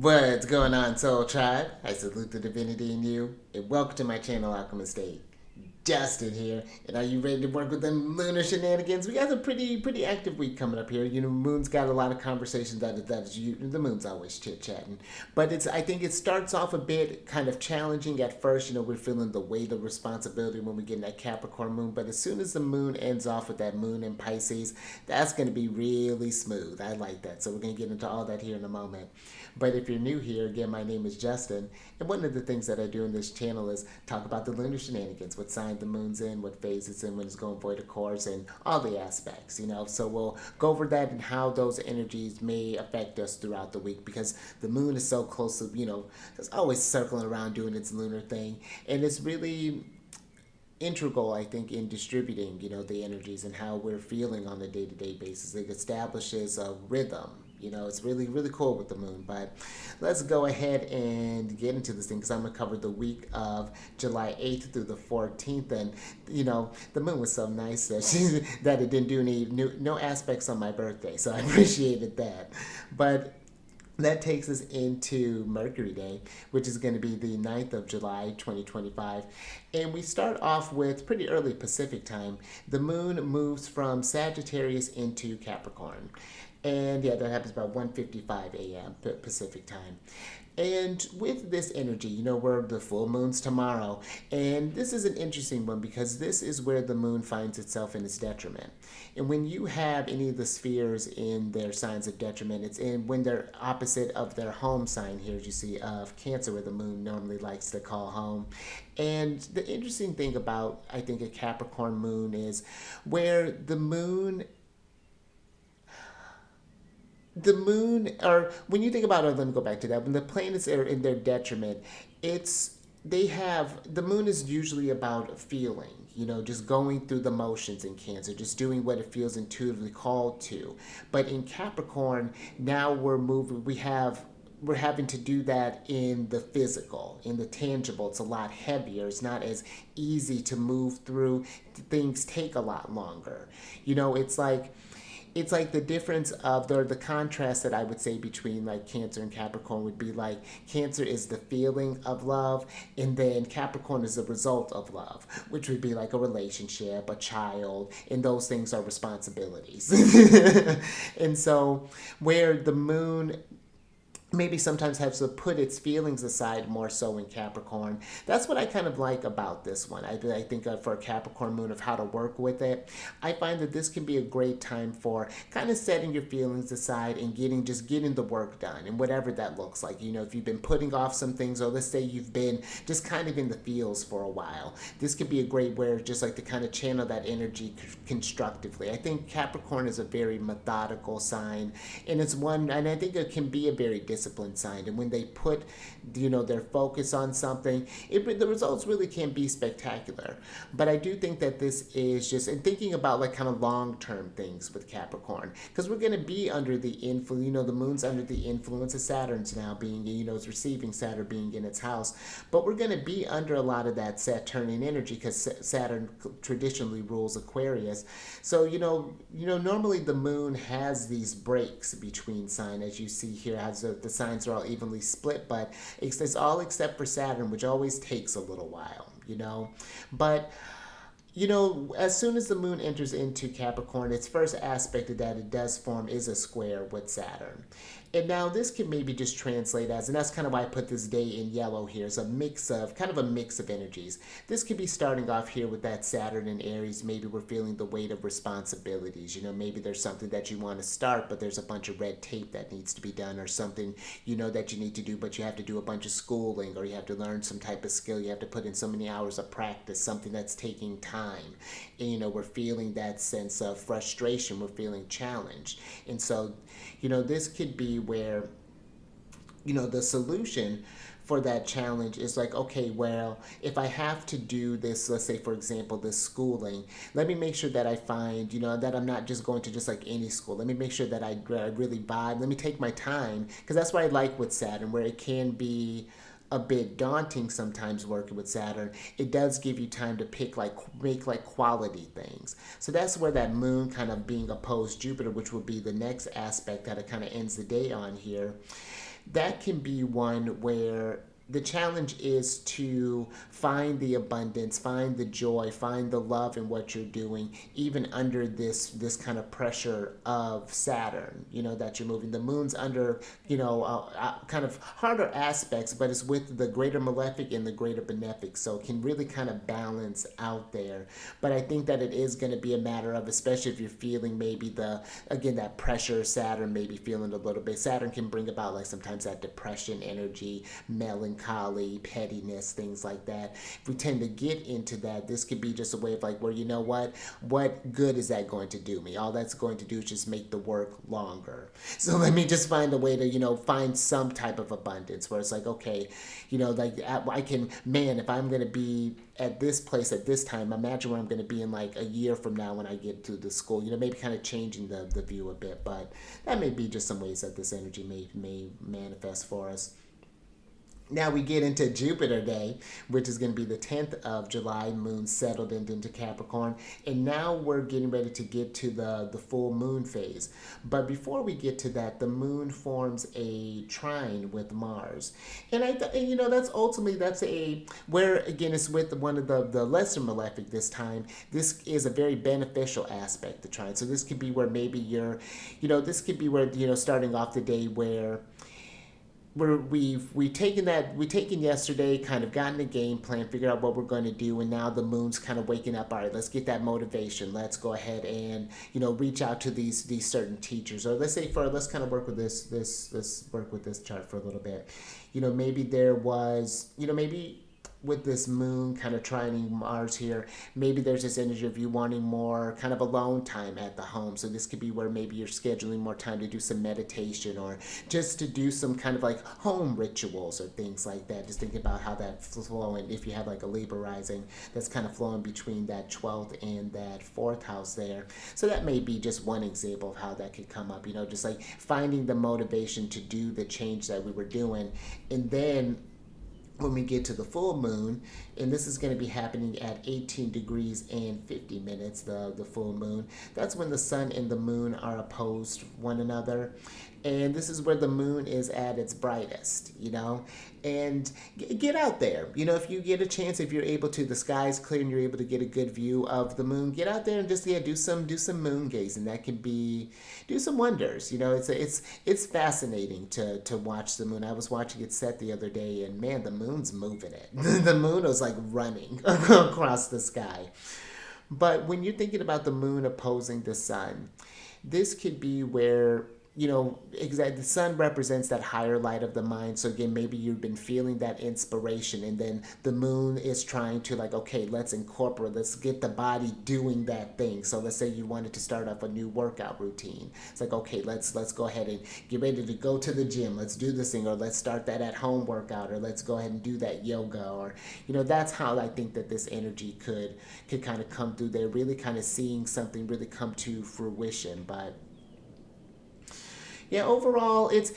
What's going on, Soul Tribe? I salute the divinity in you, and welcome to my channel, Alchemist. Justin here, and are you ready to work with them lunar shenanigans? We got a pretty active week coming up here. You know, Moon's got a lot of conversations the Moon's always chit chatting, but I think it starts off a bit kind of challenging at first. You know, we're feeling the weight of responsibility when we get in that Capricorn Moon, but as soon as the Moon ends off with that Moon in Pisces, that's going to be really smooth. I like that, so we're going to get into all that here in a moment. But if you're new here, again, my name is Justin, and one of the things that I do in this channel is talk about the lunar shenanigans, what sign the moon's in, what phase it's in, when it's going void of course, and all the aspects, you know. So we'll go over that and how those energies may affect us throughout the week, because the moon is so close to, you know, it's always circling around doing its lunar thing, and it's really integral, I think, in distributing, you know, the energies and how we're feeling on a day-to-day basis. It establishes a rhythm. You know, it's really cool with the moon. But let's go ahead and get into this thing, because I'm going to cover the week of July 8th through the 14th. And, you know, the moon was so nice that it didn't do no aspects on my birthday. So I appreciated that. But that takes us into Mercury Day, which is going to be the 9th of July, 2025. And we start off with pretty early Pacific time. The moon moves from Sagittarius into Capricorn. And yeah, that happens about 1:55 a.m. Pacific time. And with this energy, you know, we're the full moon's tomorrow. And this is an interesting one, because this is where the moon finds itself in its detriment. And when you have any of the spheres in their signs of detriment, it's in when they're opposite of their home sign here, as you see, of Cancer, where the moon normally likes to call home. And the interesting thing about, I think, a Capricorn moon is where or when you think about it, let me go back to that. When the planets are in their detriment, the moon is usually about feeling, you know, just going through the motions in Cancer, just doing what it feels intuitively called to. But in Capricorn, now we're having to do that in the physical, in the tangible. It's a lot heavier. It's not as easy to move through. Things take a lot longer. You know, it's like the difference of the contrast that I would say between like Cancer and Capricorn would be like Cancer is the feeling of love, and then Capricorn is the result of love, which would be like a relationship, a child, and those things are responsibilities. And so where the moon maybe sometimes has to put its feelings aside more so in Capricorn. That's what I kind of like about this one. I think for a Capricorn moon, of how to work with it. I find that this can be a great time for kind of setting your feelings aside and getting the work done, and whatever that looks like. You know, if you've been putting off some things, or let's say you've been just kind of in the feels for a while, this could be a great way just like to kind of channel that energy constructively. I think Capricorn is a very methodical sign, and I think it can be a very disciplined sign. And when they put, you know, their focus on something, the results really can be spectacular. But I do think that this is just, and thinking about like kind of long-term things with Capricorn, because we're going to be under the influence, you know, the moon's under the influence of Saturn's now being, you know, it's receiving Saturn being in its house. But we're going to be under a lot of that Saturnian energy, because Saturn traditionally rules Aquarius. So, you know, normally the moon has these breaks between signs, as you see here, has the signs are all evenly split, but it's all except for Saturn, which always takes a little while, you know. But you know, as soon as the moon enters into Capricorn, its first aspect that it does form is a square with Saturn. And now this can maybe just translate as, and that's kind of why I put this day in yellow here, is a mix of energies. This could be starting off here with that Saturn in Aries. Maybe we're feeling the weight of responsibilities. You know, maybe there's something that you want to start, but there's a bunch of red tape that needs to be done, or something, you know, that you need to do, but you have to do a bunch of schooling, or you have to learn some type of skill. You have to put in so many hours of practice, something that's taking time. And, you know, we're feeling that sense of frustration. We're feeling challenged. And so, you know, this could be where, you know, the solution for that challenge is like, okay, well, if I have to do this, let's say, for example, this schooling, let me make sure that I find, you know, that I'm not just going to just like any school. Let me make sure that I really vibe. Let me take my time, because that's what I like with Saturn, where it can be a bit daunting sometimes working with Saturn. It does give you time to make quality things. So that's where that moon kind of being opposed Jupiter, which would be the next aspect that it kind of ends the day on here. that can be one where the challenge is to find the abundance, find the joy, find the love in what you're doing, even under this kind of pressure of Saturn. That you're moving. The moon's under kind of harder aspects, but it's with the greater malefic and the greater benefic, so it can really kind of balance out there. But I think that it is going to be a matter of, especially if you're feeling maybe that pressure, Saturn maybe feeling a little bit. Saturn can bring about like sometimes that depression energy, melancholy, pettiness, things like that. If we tend to get into that, this could be just a way of like, well, you know what good is that going to do me? All that's going to do is just make the work longer. So let me just find a way to find some type of abundance where it's like, okay, like I can, man, if I'm going to be at this place at this time, imagine where I'm going to be in like a year from now when I get to the school. Maybe kind of changing the view a bit, but that may be just some ways that this energy may manifest for us. Now we get into Jupiter Day, which is going to be the 10th of July. Moon settled into Capricorn. And now we're getting ready to get to the full moon phase. But before we get to that, the moon forms a trine with Mars. And that's ultimately, where again, it's with one of the lesser malefic this time. This is a very beneficial aspect, the trine. So this could be where maybe this could be where, starting off the day where we've taken yesterday, kind of gotten a game plan, figured out what we're going to do, and now the moon's kind of waking up. All right, let's get that motivation. Let's go ahead and reach out to these certain teachers, or let's kind of work with this work with this chart for a little bit. Maybe there was maybe with this moon kind of trining Mars here, maybe there's this energy of you wanting more kind of alone time at the home. So this could be where maybe you're scheduling more time to do some meditation, or just to do some kind of like home rituals or things like that. Just thinking about how that's flowing. If you have like a Libra rising, that's kind of flowing between that 12th and that 4th house there. So that may be just one example of how that could come up. Just like finding the motivation to do the change that we were doing. And then when we get to the full moon, and this is going to be happening at 18 degrees and 50 minutes, the full moon, that's when the sun and the moon are opposed one another. And this is where the moon is at its brightest, and get out there. If you get a chance, if you're able to, the sky's clear and you're able to get a good view of the moon, get out there and just do some moon gazing. That can do some wonders. It's fascinating to watch the moon. I was watching it set the other day, and man, the moon's moving it. The moon was like running across the sky. But when you're thinking about the moon opposing the sun, this could be where exactly, the sun represents that higher light of the mind. So again, maybe you've been feeling that inspiration, and then the moon is trying to like, okay, let's get the body doing that thing. So let's say you wanted to start off a new workout routine. It's like, okay, let's go ahead and get ready to go to the gym. Let's do this thing, or let's start that at home workout, or let's go ahead and do that yoga, or that's how I think that this energy could kind of come through there, really kind of seeing something really come to fruition. But yeah, overall, it's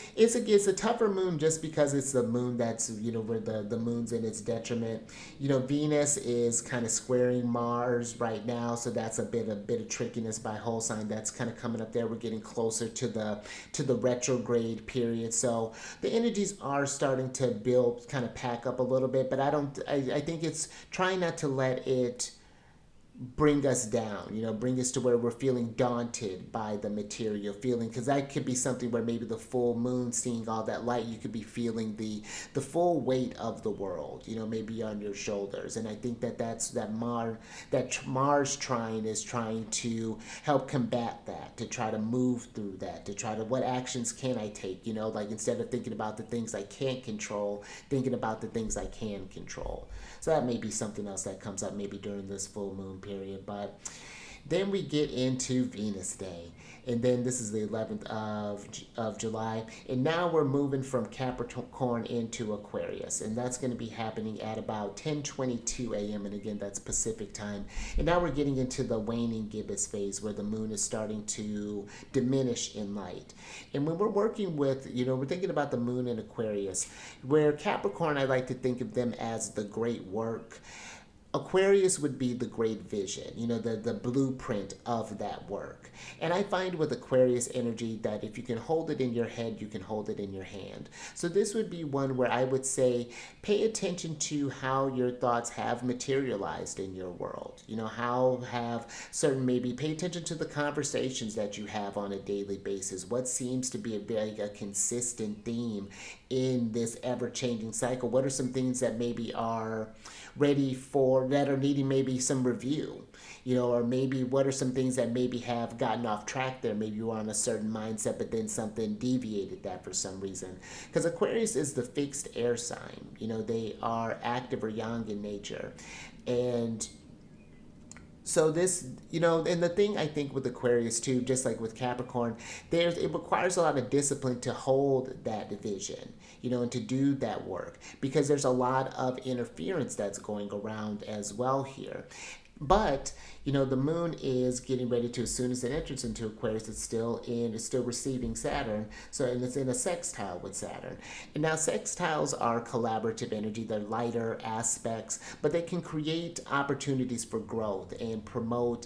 a tougher moon just because it's the moon that's where the moon's in its detriment. Venus is kind of squaring Mars right now, so that's a bit of trickiness by whole sign. That's kind of coming up there. We're getting closer to the retrograde period, so the energies are starting to build, kind of pack up a little bit. But I think it's trying not to let it bring us down, bring us to where we're feeling daunted by the material feeling, because that could be something where maybe the full moon, seeing all that light, you could be feeling the full weight of the world, maybe on your shoulders. And I think that Mars trine is trying to help combat that, to try to move through that, to try to, what actions can I take, like instead of thinking about the things I can't control, thinking about the things I can control. So that may be something else that comes up maybe during this full moon period. But then we get into Venus Day. And then this is the 11th of July. And now we're moving from Capricorn into Aquarius. And that's going to be happening at about 10:22 a.m. And again, that's Pacific time. And now we're getting into the waning gibbous phase, where the moon is starting to diminish in light. And when we're working with, we're thinking about the moon in Aquarius, where Capricorn, I like to think of them as the great work. Aquarius would be the great vision, the blueprint of that work. And I find with Aquarius energy that if you can hold it in your head, you can hold it in your hand. So this would be one where I would say pay attention to how your thoughts have materialized in your world. How have certain, maybe pay attention to the conversations that you have on a daily basis. What seems to be a consistent theme in this ever-changing cycle? What are some things that maybe are that are needing maybe some review? Or maybe what are some things that maybe have gotten off track there? Maybe you were on a certain mindset, but then something deviated that for some reason. Because Aquarius is the fixed air sign. They are active or yang in nature. And so this, and the thing I think with Aquarius too, just like with Capricorn, it requires a lot of discipline to hold that vision, and to do that work, because there's a lot of interference that's going around as well here. But the moon is getting ready to, as soon as it enters into Aquarius, it's still receiving Saturn. So, and it's in a sextile with Saturn. And now sextiles are collaborative energy. They're lighter aspects, but they can create opportunities for growth and promote,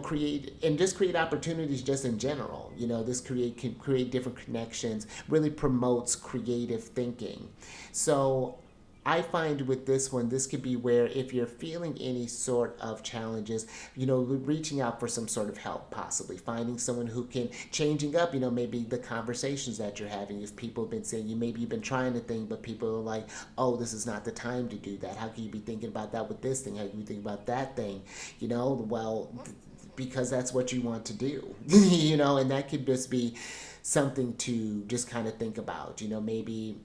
create opportunities just in general. This can create different connections, really promotes creative thinking. So I find with this one, this could be where if you're feeling any sort of challenges, reaching out for some sort of help, possibly finding someone who can, changing up, maybe the conversations that you're having. If people have been saying, maybe you've been trying to think, but people are like, oh, this is not the time to do that. How can you be thinking about that with this thing? How can you think about that thing? Well, because that's what you want to do, and that could just be something to just kind of think about, maybe.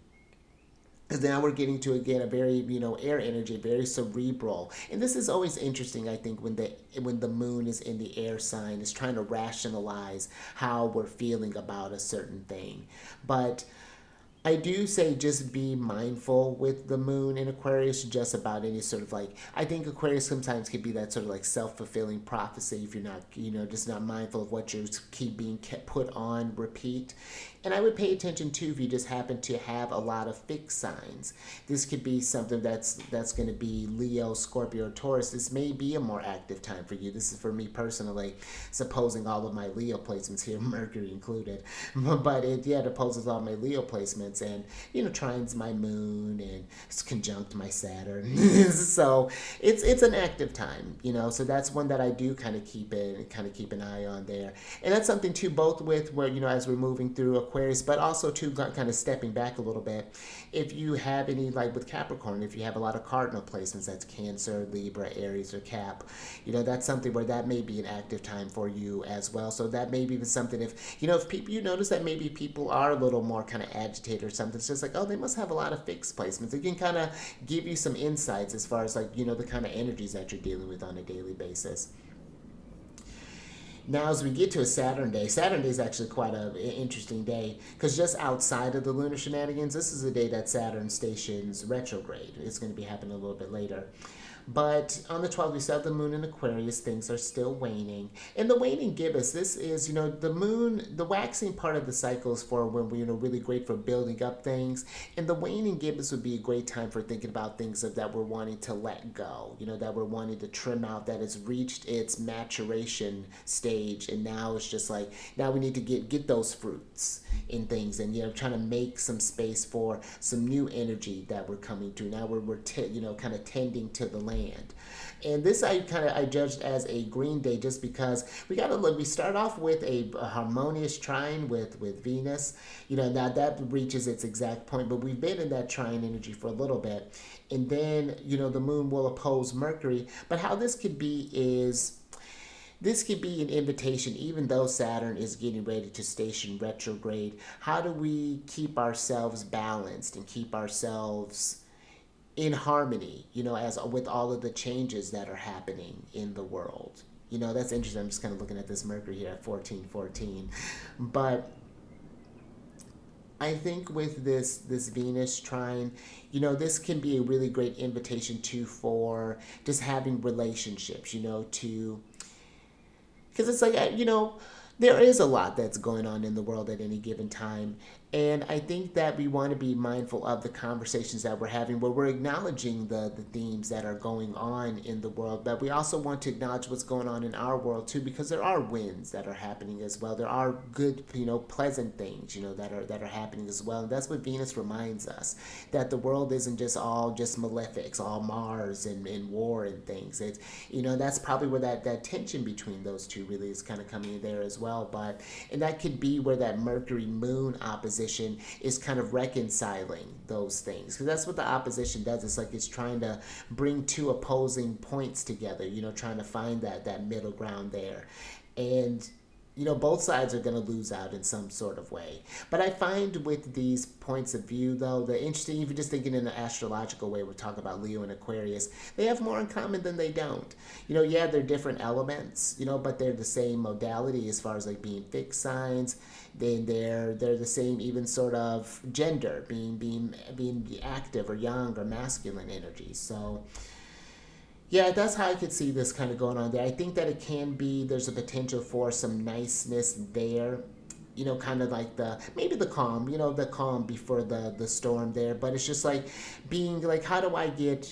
Because now we're getting to, again, a very, air energy, very cerebral. And this is always interesting, I think, when the moon is in the air sign, is trying to rationalize how we're feeling about a certain thing. But I do say just be mindful with the moon in Aquarius, just about any sort of I think Aquarius sometimes can be that sort of self-fulfilling prophecy if you're not, just not mindful of what you're being put on repeat. And I would pay attention too if you just happen to have a lot of fixed signs. This could be something that's going to be Leo, Scorpio, Taurus. This may be a more active time for you. This is for me personally, supposing all of my Leo placements here, Mercury included. But it opposes all my Leo placements, and trines my moon and it's conjunct my Saturn. So it's an active time, so that's one that I do kind of keep an eye on there. And that's something too, both with where, as we're moving through Aquarius, but also too kind of stepping back a little bit. If you have any, like with Capricorn, if you have a lot of cardinal placements, that's Cancer, Libra, Aries, or Cap, that's something where that may be an active time for you as well. So that may be something if people, you notice that maybe people are a little more kind of agitated or something, it's just like, oh, they must have a lot of fixed placements. It can kind of give you some insights as far as the kind of energies that you're dealing with on a daily basis. Now, as we get to Saturn Day is actually quite an interesting day, because just outside of the lunar shenanigans, this is the day that Saturn stations retrograde. It's going to be happening a little bit later. But on the 12th, we still have the moon in Aquarius. Things are still waning. And the waning gibbous, this is, the moon, the waxing part of the cycle is for when we're, really great for building up things. And the waning gibbous would be a great time for thinking about things that we're wanting to let go, that we're wanting to trim out, that has reached its maturation stage. And now it's just now we need to get those fruits in things, and, trying to make some space for some new energy that we're coming to. Now we're kind of tending to the land. And this I judged as a green day, just because we start off with a harmonious trine with Venus. Now that reaches its exact point, but we've been in that trine energy for a little bit. And then, the moon will oppose Mercury. But how this could be is, this could be an invitation, even though Saturn is getting ready to station retrograde. How do we keep ourselves balanced and keep ourselves in harmony, as with all of the changes that are happening in the world? That's interesting. I'm just kind of looking at this Mercury here at 1414. But I think with this Venus trine, this can be a really great invitation for just having relationships, because it's there is a lot that's going on in the world at any given time. And I think that we want to be mindful of the conversations that we're having where we're acknowledging the themes that are going on in the world, but we also want to acknowledge what's going on in our world too, because there are wins that are happening as well. There are good, pleasant things, that are happening as well. And that's what Venus reminds us, that the world isn't just malefics, all Mars and war and things. It's, that's probably where that tension between those two really is kind of coming in there as well. And that could be where that Mercury Moon opposition is kind of reconciling those things, because that's what the opposition does. It's like it's trying to bring two opposing points together, trying to find that middle ground there. And both sides are going to lose out in some sort of way. But I find with these points of view, though, the interesting, even just thinking in an astrological way, we're talking about Leo and Aquarius, they have more in common than they don't. Yeah, they're different elements, but they're the same modality as far as like being fixed signs. Then they're the same even sort of gender, being active or young or masculine energy. So yeah, that's how I could see this kind of going on there. I think that it can be, there's a potential for some niceness there. Kind of like maybe the calm before the storm there. But it's just like being like, how do I get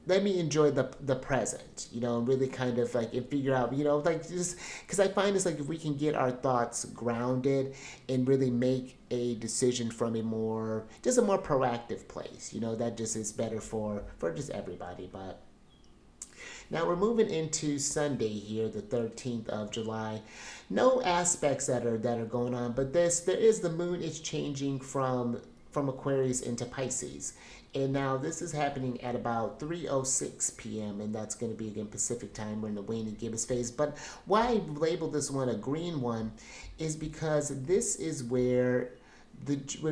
let me enjoy the present, and really kind of like and figure out, like just because I find it's like if we can get our thoughts grounded and really make a decision from a more proactive place, that just is better for just everybody. But now we're moving into Sunday here, the 13th of July. No aspects that are going on, but there is the moon is changing from Aquarius into Pisces. And now this is happening at about 3:06 p.m. and that's going to be again Pacific time. We're in the waning gibbous phase. But why I labeled this one a green one is because this is where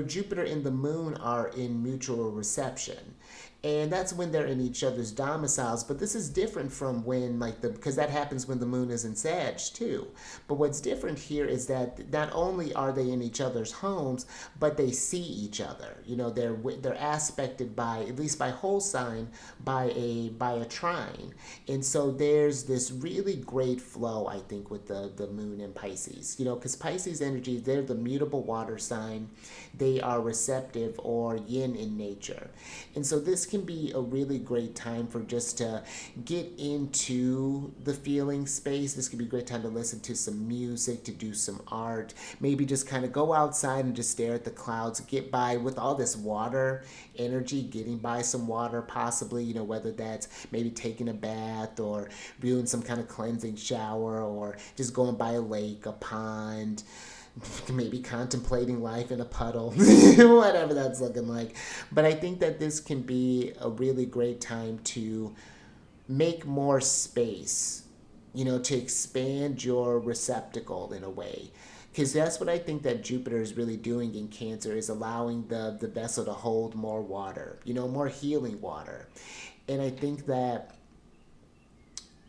Jupiter and the moon are in mutual reception. And that's when they're in each other's domiciles. But this is different from when, because that happens when the moon is in Sag too. But what's different here is that not only are they in each other's homes, but they see each other. They're aspected by, at least by whole sign, by a trine. And so there's this really great flow, I think, with the moon in Pisces. Because Pisces energy, they're the mutable water sign. They are receptive or yin in nature. And so this can be a really great time for just to get into the feeling space. This could be a great time to listen to some music, to do some art, maybe just kind of go outside and just stare at the clouds, get by with all this water energy, getting by some water possibly, whether that's maybe taking a bath or doing some kind of cleansing shower or just going by a lake, a pond, maybe contemplating life in a puddle, whatever that's looking like. But I think that this can be a really great time to make more space, to expand your receptacle in a way. Because that's what I think that Jupiter is really doing in Cancer, is allowing the vessel to hold more water, more healing water. And I think that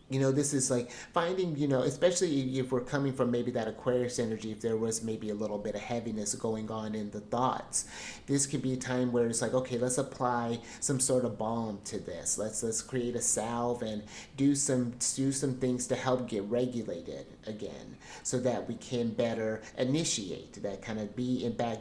this is like finding, especially if we're coming from maybe that Aquarius energy, if there was maybe a little bit of heaviness going on in the thoughts, this could be a time where it's like, okay, let's apply some sort of balm to this. Let's create a salve and do some things to help get regulated again, so that we can better initiate that kind of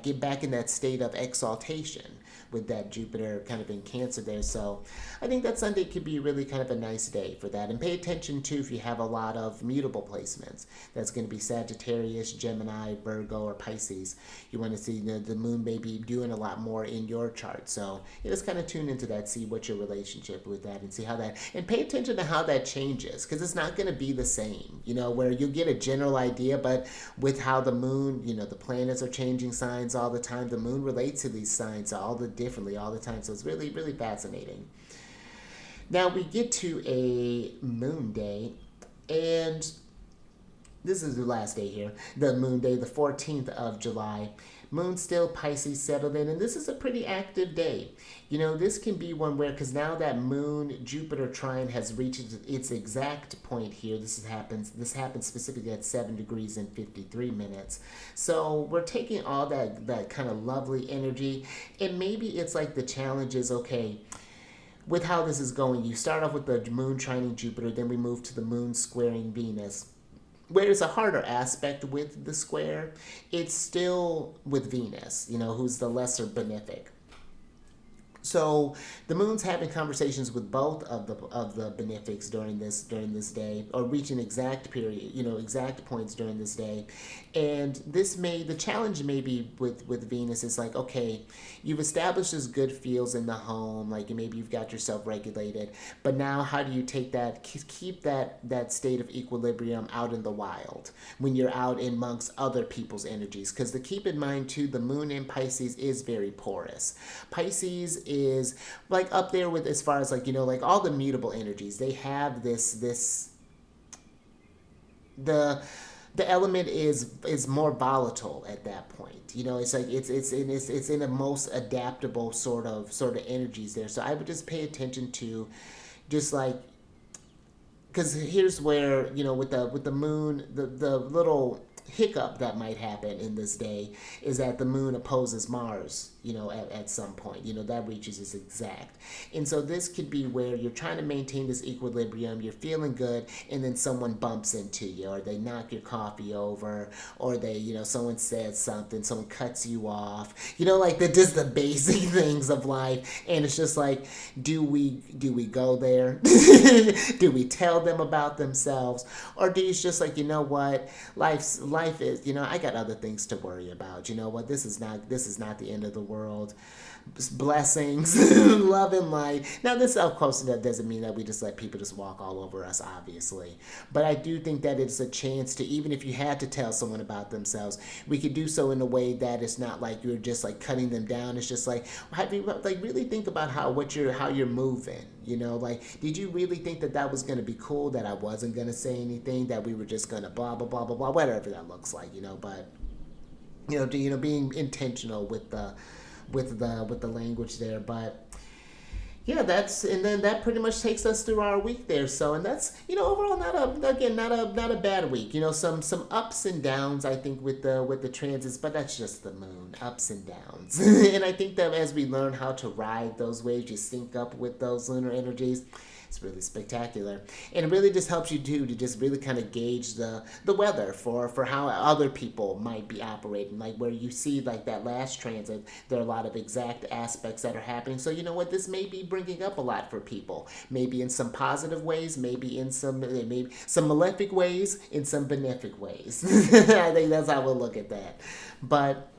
get back in that state of exaltation with that Jupiter kind of in Cancer there. So I think that Sunday could be really kind of a nice day for that. And pay attention too if you have a lot of mutable placements. That's going to be Sagittarius, Gemini, Virgo, or Pisces. You want to see the moon may be doing a lot more in your chart. So just kind of tune into that, see what your relationship with that, and see how that, and pay attention to how that changes, because it's not going to be the same, where you get a general idea, but with how the moon, the planets are changing signs all the time. The moon relates to these signs differently all the time. So it's really, really fascinating. Now we get to a moon day, and this is the last day here, the moon day, the 14th of July. Moon still Pisces settled in, and this is a pretty active day. This can be one where, because now that moon Jupiter trine has reached its exact point here, this happens specifically at 7 degrees and 53 minutes. So we're taking all that kind of lovely energy, and maybe it's like the challenge is, okay, with how this is going, you start off with the moon trining Jupiter, then we move to the moon squaring Venus. where it's a harder aspect with the square, it's still with Venus, who's the lesser benefic. So the moon's having conversations with both of the benefics during this day, or reaching exact period, exact points during this day, and the challenge maybe with Venus is like, okay, you've established this good feels in the home, like maybe you've got yourself regulated, but now how do you take that, keep that state of equilibrium out in the wild when you're out amongst other people's energies? Because to keep in mind too, the moon in Pisces is very porous. Pisces is like up there with, as far as like, like all the mutable energies, they have this the element is more volatile at that point. It's like it's in a most adaptable sort of energies there. So I would just pay attention to just like, because here's where, with the moon, the little hiccup that might happen in this day is that the moon opposes Mars, at some point, that reaches its exact. And so this could be where you're trying to maintain this equilibrium, you're feeling good, and then someone bumps into you, or they knock your coffee over, or they, someone says something, someone cuts you off, like just the basic things of life. And it's just like, do we go there? Do we tell them about themselves? Or do you just like, what, life is, I got other things to worry about. What, this is not the end of the world. Blessings, love and light. Now this, of course, that doesn't mean that we just let people just walk all over us, obviously, but I do think that it's a chance to, even if you had to tell someone about themselves, we could do so in a way that it's not like you're just like cutting them down. It's just like, have you like really think about how you're moving, like, did you really think that was going to be cool, that I wasn't going to say anything, that we were just going to blah blah blah blah blah, whatever that looks like, but being intentional with the language there. But yeah, and then that pretty much takes us through our week there. So, and that's, overall not a bad week. Some ups and downs, I think, with the transits, but that's just the moon, ups and downs. And I think that as we learn how to ride those waves, you sync up with those lunar energies, it's really spectacular. And it really just helps you to just really kind of gauge the weather for how other people might be operating. Like where you see like that last transit, there are a lot of exact aspects that are happening. So what, this may be bringing up a lot for people. Maybe in some positive ways, maybe in some malefic ways, in some benefic ways. I think that's how we'll look at that. But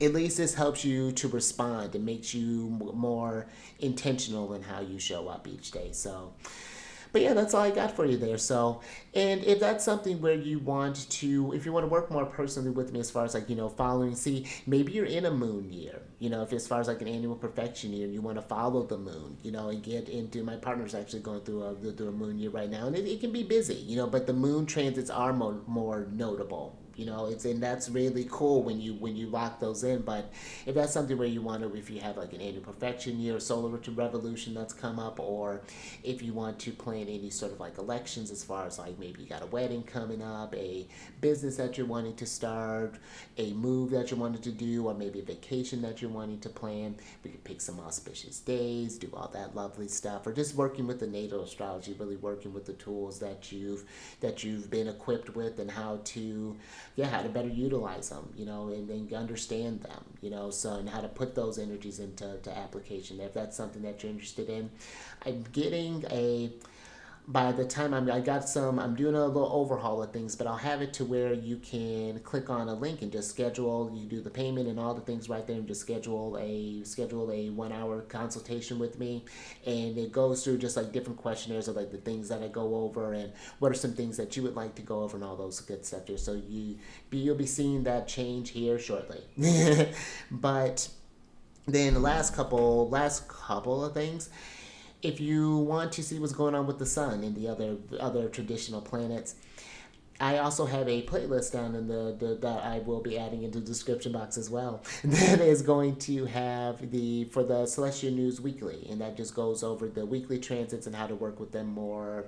at least this helps you to respond. It makes you more intentional in how you show up each day. So, but yeah, that's all I got for you there. So, and if that's something where if you want to work more personally with me as far as like, following, see, maybe you're in a moon year, if as far as like an annual perfection year, and you want to follow the moon, and get into, my partner's actually going through a moon year right now, and it can be busy, but the moon transits are more notable. And that's really cool when you lock those in. But if that's something where you want to, if you have like an annual perfection year, a solar revolution that's come up, or if you want to plan any sort of like elections, as far as like maybe you got a wedding coming up, a business that you're wanting to start, a move that you're wanting to do, or maybe a vacation that you're wanting to plan, we can pick some auspicious days, do all that lovely stuff. Or just working with the natal astrology, really working with the tools that you've been equipped with, and how to better utilize them, and understand them, so, and how to put those energies into application. If that's something that you're interested in, I'm getting by the time I'm doing a little overhaul of things, but I'll have it to where you can click on a link and just schedule, you do the payment and all the things right there, and just schedule a 1 hour consultation with me. And it goes through just like different questionnaires of like the things that I go over, and what are some things that you would like to go over, and all those good stuff here. So you'll be seeing that change here shortly. But then the last couple of things, if you want to see what's going on with the sun and the other traditional planets, I also have a playlist down in that I will be adding into the description box as well. That is going to have for the Celestial News Weekly, and that just goes over the weekly transits and how to work with them more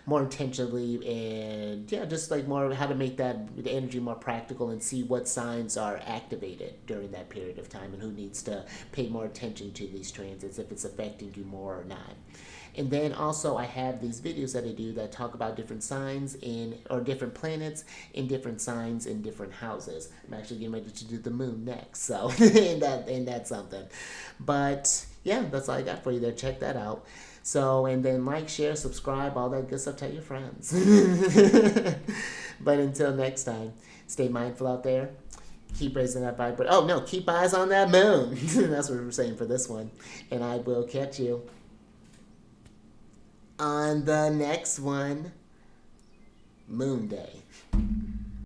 intentionally, and just like more how to make the energy more practical, and see what signs are activated during that period of time, and who needs to pay more attention to these transits, if it's affecting you more or not. And then also I have these videos that I do that talk about different signs or different planets in different signs in different houses. I'm actually getting ready to do the moon next, so and that's something. But yeah, that's all I got for you there. Check that out. So, and then like, share, subscribe, all that good stuff. Tell your friends. But until next time, stay mindful out there. Keep raising that vibration. Oh no, keep eyes on that moon. That's what we're saying for this one. And I will catch you on the next one, Moon Day.